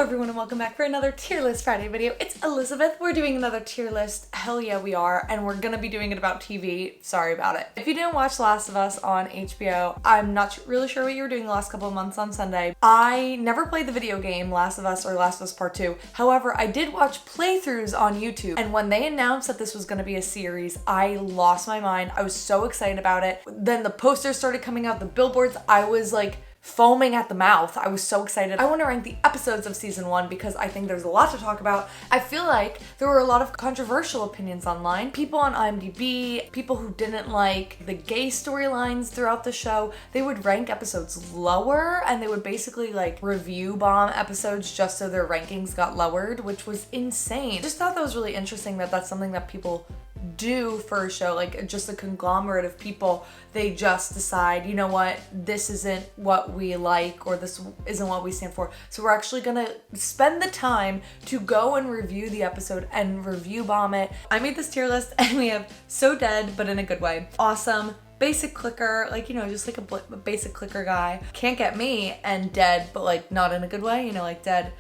everyone and welcome back for another tier list Friday video. It's Elizabeth. We're doing another tier list. Hell yeah we are, and we're gonna be doing it about TV. Sorry about it. If you didn't watch Last of Us on HBO, I'm not really sure what you were doing the last couple of months on Sunday. I never played the video game Last of Us or Last of Us Part 2. However, I did watch playthroughs on YouTube, and when they announced that this was gonna be a series, I lost my mind. I was so excited about it. Then the posters started coming out, the billboards, I was like foaming at the mouth. I was so excited. I want to rank the episodes of season 1 because I think there's a lot to talk about. I feel like there were a lot of controversial opinions online. People on IMDb, people who didn't like the gay storylines throughout the show, they would rank episodes lower and they would basically like review bomb episodes just so their rankings got lowered, which was insane. Just thought that was really interesting that that's something that people do for a show, like just a conglomerate of people. They just decide, you know what, this isn't what we like or this isn't what we stand for, so we're actually gonna spend the time to go and review the episode and review bomb it. I made this tier list and we have So Dead, but in a good way, Awesome, Basic Clicker, like, you know, just like a basic clicker guy, Can't Get Me, and Dead, but like not in a good way, you know, like dead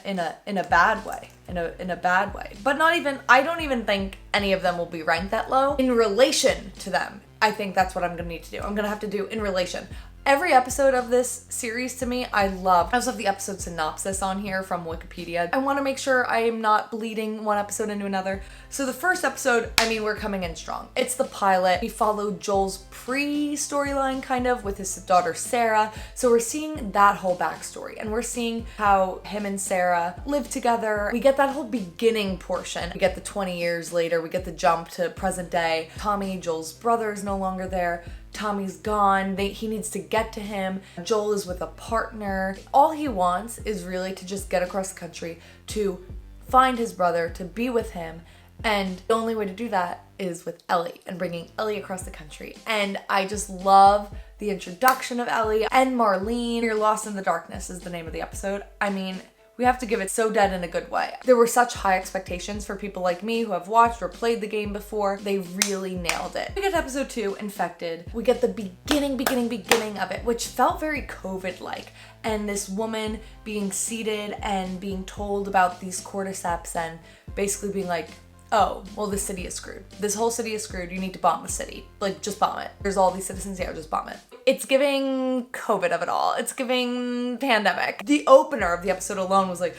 in a bad way, in a bad way. But not even, I don't even think any of them will be ranked that low. In relation to them, I think that's what I'm gonna need to do. I'm gonna have to do in relation. Every episode of this series to me, I love. I also have the episode synopsis on here from Wikipedia. I want to make sure I am not bleeding one episode into another. So the first episode, I mean, we're coming in strong. It's the pilot. We follow Joel's pre-storyline kind of with his daughter Sarah. So we're seeing that whole backstory and we're seeing how him and Sarah live together. We get that whole beginning portion. We get the 20 years later. We get the jump to present day. Tommy, Joel's brother, is no longer there. Tommy's gone. He needs to get to him. Joel is with a partner. All he wants is really to just get across the country, to find his brother, to be with him. And the only way to do that is with Ellie and bringing Ellie across the country. And I just love the introduction of Ellie and Marlene. You're Lost in the Darkness is the name of the episode. I mean, we have to give it So Dead in a good way. There were such high expectations for people like me who have watched or played the game before. They really nailed it. We get to episode 2, Infected. We get the beginning of it, which felt very COVID-like. And this woman being seated and being told about these cordyceps and basically being like, oh, well, this city is screwed. This whole city is screwed. You need to bomb the city. Like, just bomb it. There's all these citizens, yeah, just bomb it. It's giving COVID of it all. It's giving pandemic. The opener of the episode alone was like,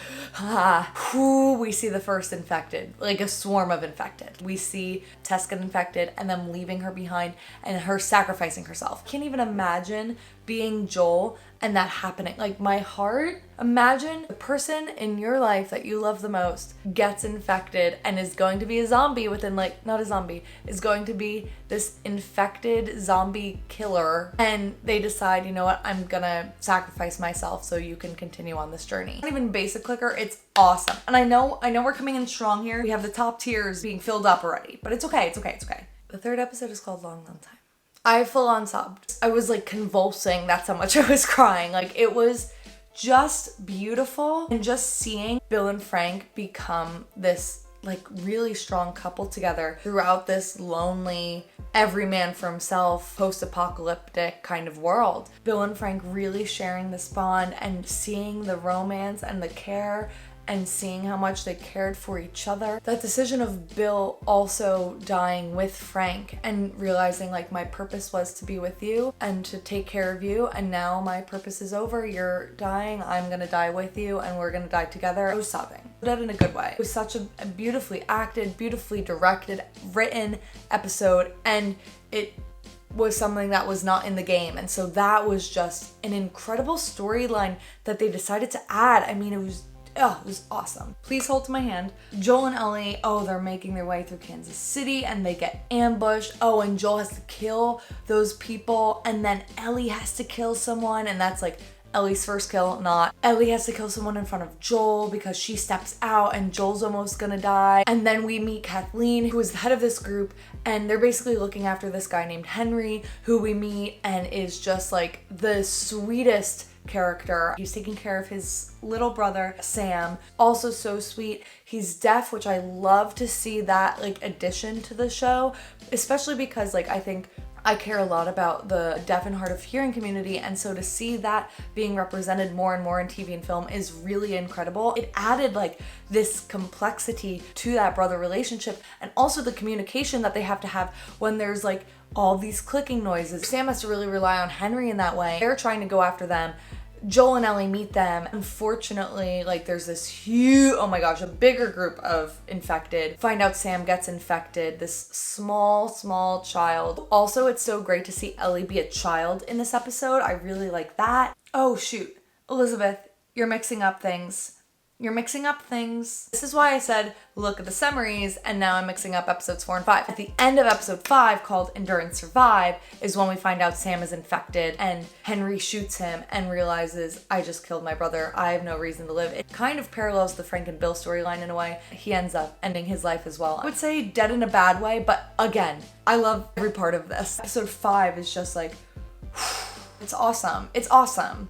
we see the first infected, like a swarm of infected. We see Tess get infected and them leaving her behind and her sacrificing herself. Can't even imagine being Joel and that happening. Like, my heart, imagine the person in your life that you love the most gets infected and is going to be a zombie within, like, not a zombie, is going to be this infected zombie killer, and they decide, you know what, I'm gonna sacrifice myself so you can continue on this journey. Not even basic clicker, it's awesome. And I know we're coming in strong here. We have the top tiers being filled up already, but it's okay. The third episode is called Long Long Time. I full on sobbed. I was like convulsing, that's how much I was crying. Like, it was just beautiful, and just seeing Bill and Frank become this like really strong couple together throughout this lonely, every man for himself, post-apocalyptic kind of world. Bill and Frank really sharing this bond and seeing the romance and the care and seeing how much they cared for each other. That decision of Bill also dying with Frank and realizing like, my purpose was to be with you and to take care of you, and now my purpose is over. You're dying, I'm gonna die with you, and we're gonna die together. I was sobbing. That in a good way. It was such a beautifully acted, beautifully directed, written episode, and it was something that was not in the game. And so that was just an incredible storyline that they decided to add. I mean, it was awesome. Please hold to my hand. Joel and Ellie, they're making their way through Kansas City and they get ambushed. And Joel has to kill those people, and then Ellie has to kill someone, and that's like Ellie's first kill, not. Ellie has to kill someone in front of Joel because she steps out and Joel's almost gonna die. And then we meet Kathleen, who is the head of this group, and they're basically looking after this guy named Henry, who we meet and is just like the sweetest character. He's taking care of his little brother, Sam. Also so sweet. He's deaf, which I love to see that like addition to the show, especially because like I think I care a lot about the deaf and hard of hearing community, and so to see that being represented more and more in TV and film is really incredible. It added like this complexity to that brother relationship, and also the communication that they have to have when there's like all these clicking noises. Sam has to really rely on Henry in that way. They're trying to go after them. Joel and Ellie meet them. Unfortunately, like there's this huge, oh my gosh, a bigger group of infected. Find out Sam gets infected, this small child. Also, it's so great to see Ellie be a child in this episode. I really like that. Oh shoot, Elizabeth, you're mixing up things. You're mixing up things. This is why I said, look at the summaries, and now I'm mixing up episodes 4 and 5. At the end of episode 5, called Endure and Survive, is when we find out Sam is infected, and Henry shoots him and realizes, I just killed my brother. I have no reason to live. It kind of parallels the Frank and Bill storyline in a way. He ends up ending his life as well. I would say dead in a bad way, but again, I love every part of this. Episode 5 is just like, it's awesome. It's awesome.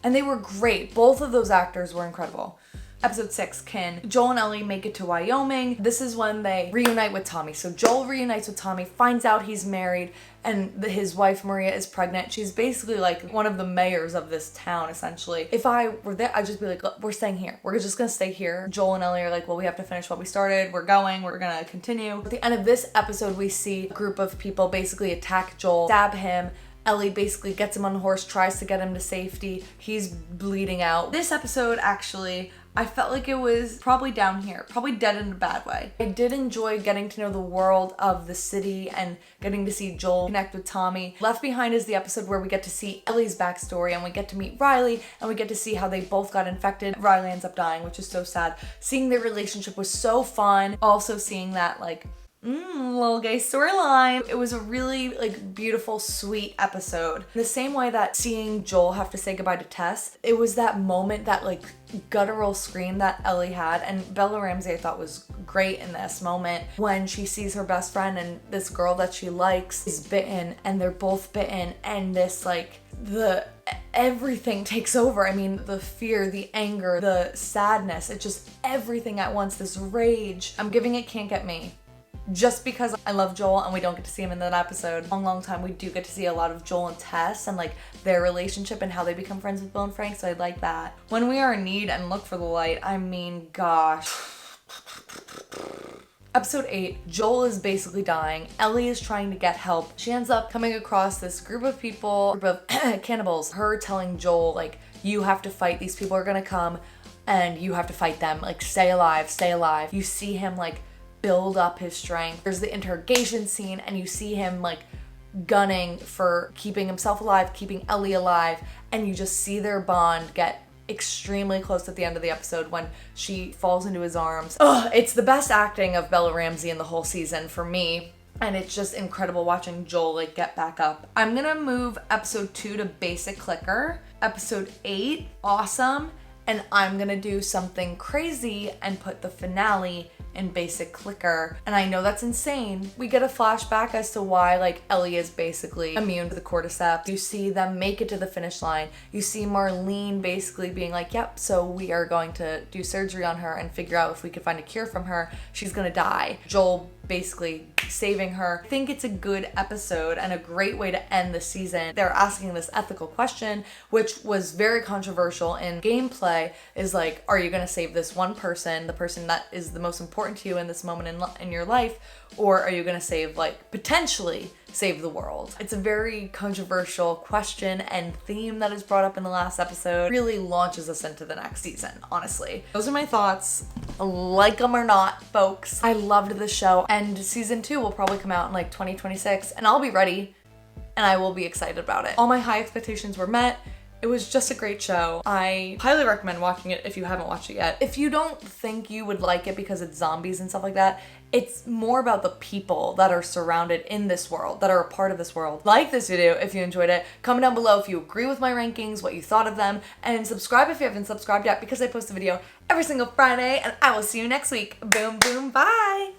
And they were great. Both of those actors were incredible. Episode 6, can Joel and Ellie make it to Wyoming? This is when they reunite with Tommy. So Joel reunites with Tommy, finds out he's married, and his wife Maria is pregnant. She's basically like one of the mayors of this town, essentially. If I were there, I'd just be like, look, we're staying here. We're just gonna stay here. Joel and Ellie are like, well, we have to finish what we started. We're going, we're gonna continue. At the end of this episode, we see a group of people basically attack Joel, stab him. Ellie basically gets him on a horse, tries to get him to safety. He's bleeding out. This episode, actually, I felt like it was probably down here, probably dead in a bad way. I did enjoy getting to know the world of the city and getting to see Joel connect with Tommy. Left Behind is the episode where we get to see Ellie's backstory, and we get to meet Riley, and we get to see how they both got infected. Riley ends up dying, which is so sad. Seeing their relationship was so fun. Also seeing that like, little gay storyline. It was a really like beautiful, sweet episode. The same way that seeing Joel have to say goodbye to Tess, it was that moment, that like guttural scream that Ellie had, and Bella Ramsey I thought was great in this moment when she sees her best friend and this girl that she likes is bitten, and they're both bitten, and this like everything takes over. I mean, the fear, the anger, the sadness, it's just everything at once, this rage. I'm giving it Can't Get Me. Just because I love Joel and we don't get to see him in that episode. Long time we do get to see a lot of Joel and Tess and like their relationship and how they become friends with Bill and Frank, so I like that. When we are in need and look for the light, I mean, gosh. Episode 8, Joel is basically dying. Ellie is trying to get help. She ends up coming across this group of people, group of cannibals. Her telling Joel, like, you have to fight. These people are gonna come and you have to fight them. Like, stay alive, stay alive. You see him, like, build up his strength. There's the interrogation scene, and you see him, like, gunning for keeping himself alive, keeping Ellie alive, and you just see their bond get extremely close at the end of the episode when she falls into his arms. Ugh, it's the best acting of Bella Ramsey in the whole season for me, and it's just incredible watching Joel like get back up. I'm gonna move episode 2 to basic clicker, episode 8 awesome, and I'm gonna do something crazy and put the finale in basic clicker. And I know that's insane. We get a flashback as to why like Ellie is basically immune to the cordyceps. You see them make it to the finish line. You see Marlene basically being like, yep, so we are going to do surgery on her and figure out if we could find a cure from her. She's gonna die. Joel basically saving her. I think it's a good episode and a great way to end the season. They're asking this ethical question, which was very controversial in gameplay, is like, are you gonna save this one person, the person that is the most important to you in this moment in your life, or are you gonna save, like, potentially save the world? It's a very controversial question and theme that is brought up in the last episode. Really launches us into the next season, honestly. Those are my thoughts. Like them or not, folks. I loved this show, and season 2 will probably come out in like 2026, and I'll be ready and I will be excited about it. All my high expectations were met. It was just a great show. I highly recommend watching it if you haven't watched it yet. If you don't think you would like it because it's zombies and stuff like that, it's more about the people that are surrounded in this world, that are a part of this world. Like this video if you enjoyed it. Comment down below if you agree with my rankings, what you thought of them, and subscribe if you haven't subscribed yet because I post a video every single Friday, and I will see you next week. Boom, boom, bye!